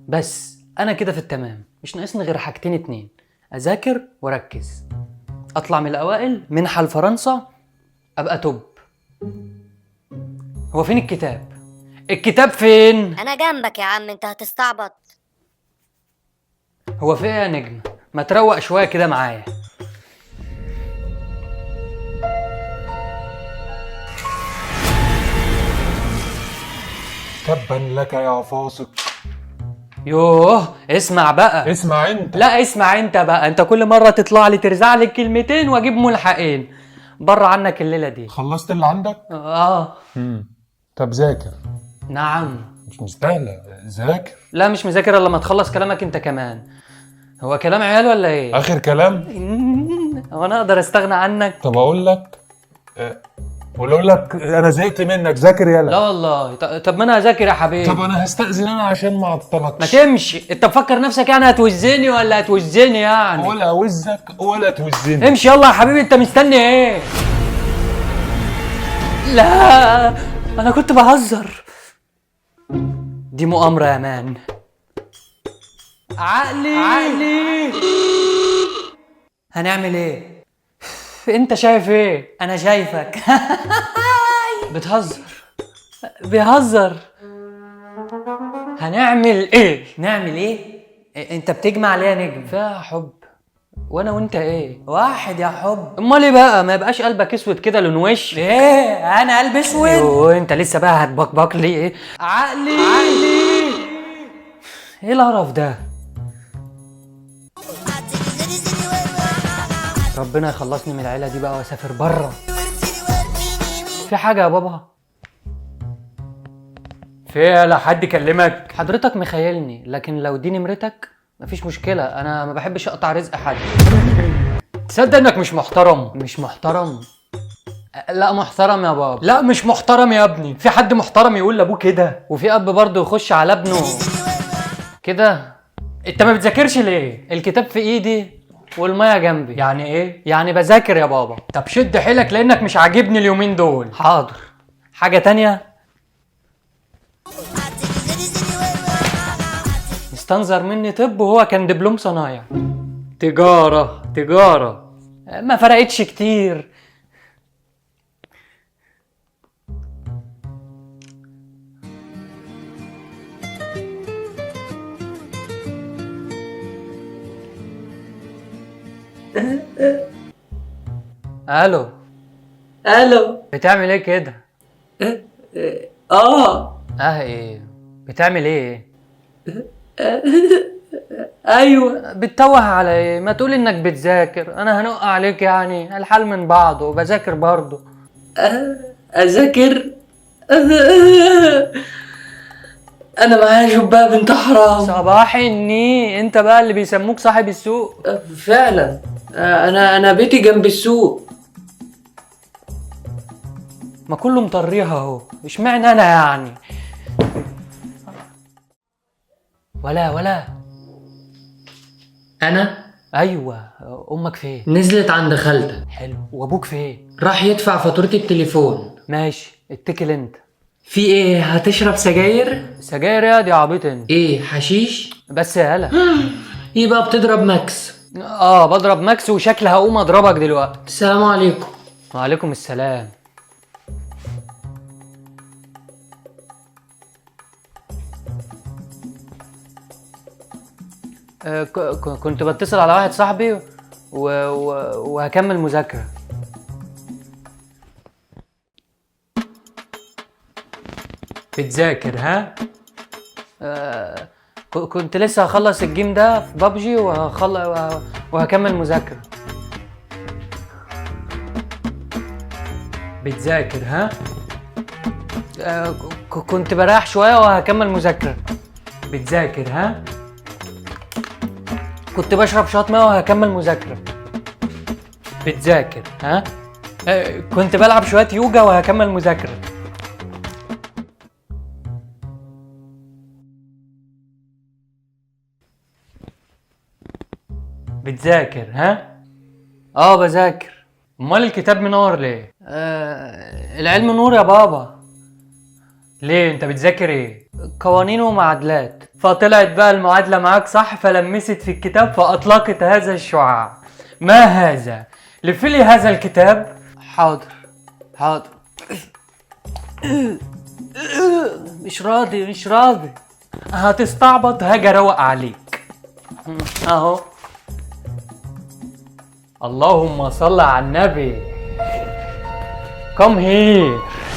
بس انا كده في التمام، مش ناقصني غير حاجتين اتنين: اذاكر واركز، اطلع من الاوائل، منحة لفرنسا، ابقى توب. هو فين الكتاب؟ الكتاب فين؟ انا جنبك يا عم، انت هتستعبط. هو في ايه يا نجم؟ ما تروق شوية كده معايا. تبا لك يا فاسق. يوه اسمع بقى. اسمع انت. لا اسمع انت بقى، انت كل مرة تطلع لي ترزع لي كلمتين واجيب ملحقين. بره عنك الليلة دي. خلصت اللي عندك؟ طب ذاكر. نعم. مش مستاهله، ذاكر. لا مش مذاكر الا لما تخلص كلامك انت كمان. هو كلام عيال ولا ايه؟ اخر كلام. هو انا اقدر استغنى عنك؟ طب اقول لك انا زهقت منك، ذاكر يلا. لا والله. طب ما انا هذاكر يا حبيبي. طب انا هستأذن انا عشان ما ما اعطلكش. تمشي. انت مفكر نفسك يعني هتوزني ولا هتوزني يعني؟ ولا اوزك ولا توزني. امشي يلا يا حبيبي، انت مستني ايه؟ لا انا كنت بهزر. دي مؤامرة يا مان. عقلي. هنعمل ايه؟ انت شايف ايه؟ انا شايفك. بيهزر. هنعمل ايه؟ نعمل ايه؟ انت بتجمع ليه يا نجم؟ فيها حب. وانا وانت ايه؟ واحد يا حب. امال ايه بقى؟ ما يبقاش قلبك اسود كده لون وش. ايه انا قلبي اسود؟ وانت لسه بقى هتبكبك لي ايه؟ عقلي. ايه القرف ده؟ ربنا يخلصني من العيله دي بقى واسافر بره. في حاجه يا بابا؟ في لا حد كلمك؟ حضرتك مخيلني، لكن لو دي نمرتك مفيش مشكله، انا ما بحبش اقطع رزق حد. تصدق انك مش محترم؟ مش محترم؟ لا محترم يا بابا. لا مش محترم يا ابني. في حد محترم يقول لابوه كده؟ وفي اب برضه يخش على ابنه كده؟ انت ما بتذاكرش ليه؟ الكتاب في ايدي والميه جنبي. يعني ايه؟ يعني بذاكر يا بابا. طب شد حيلك لانك مش عاجبني اليومين دول. حاضر. حاجه تانية؟ استنظر مني طب وهو كان دبلوم صنايع. تجارة ما فرقتش كتير. الو. بتعمل ايه كده؟ ايه بتعمل ايه؟ ايوه. بتتوه على ايه؟ ما تقول انك بتذاكر، انا هنق عليك يعني؟ الحال من بعضه وبذاكر برضه. اذاكر؟ انا معايا جباه بنت حرام. صباح الني، انت بقى اللي بيسموك صاحب السوق. فعلا. انا بيتي جنب السوق. ما كله مطريها اهو، اشمعنى انا يعني؟ ولا انا؟ ايوه. امك فين؟ نزلت عند خالتك. حلو. وابوك فين؟ راح يدفع فاتورة التليفون. ماشي، اتكل انت. في ايه؟ هتشرب سجاير؟ سجاير يا دي عبيط انت. ايه حشيش؟ بس يا هلا. يبقى بتضرب ماكس. بضرب ماكس وشكلي هقوم اضربك دلوقتي. السلام عليكم. وعليكم السلام. كنت بتصل على واحد صاحبي وهكمل مذاكرة. بتذاكر ها؟ كنت لسه هخلص الجيم ده في بابجي وهكمل مذاكرة. بتذاكر ها؟ كنت بريح شوية وهكمل مذاكرة. بتذاكر ها؟ كنت بشرب شوية ميه وهكمل مذاكرة. بتذاكر ها؟ كنت بلعب شوية يوجا وهكمل مذاكرة. بتذاكر ها؟ بذاكر. امال الكتاب منور ليه؟ العلم نور يا بابا. ليه انت بتذاكر ايه؟ قوانين ومعادلات. فطلعت بقى المعادلة معاك صح، فلمست في الكتاب فأطلقت هذا الشعاع. ما هذا؟ لفلي هذا الكتاب. حاضر حاضر. مش راضي مش راضي. هتستعبط هاجي اروق عليك. اهو. اللهم صل على النبي. Come here.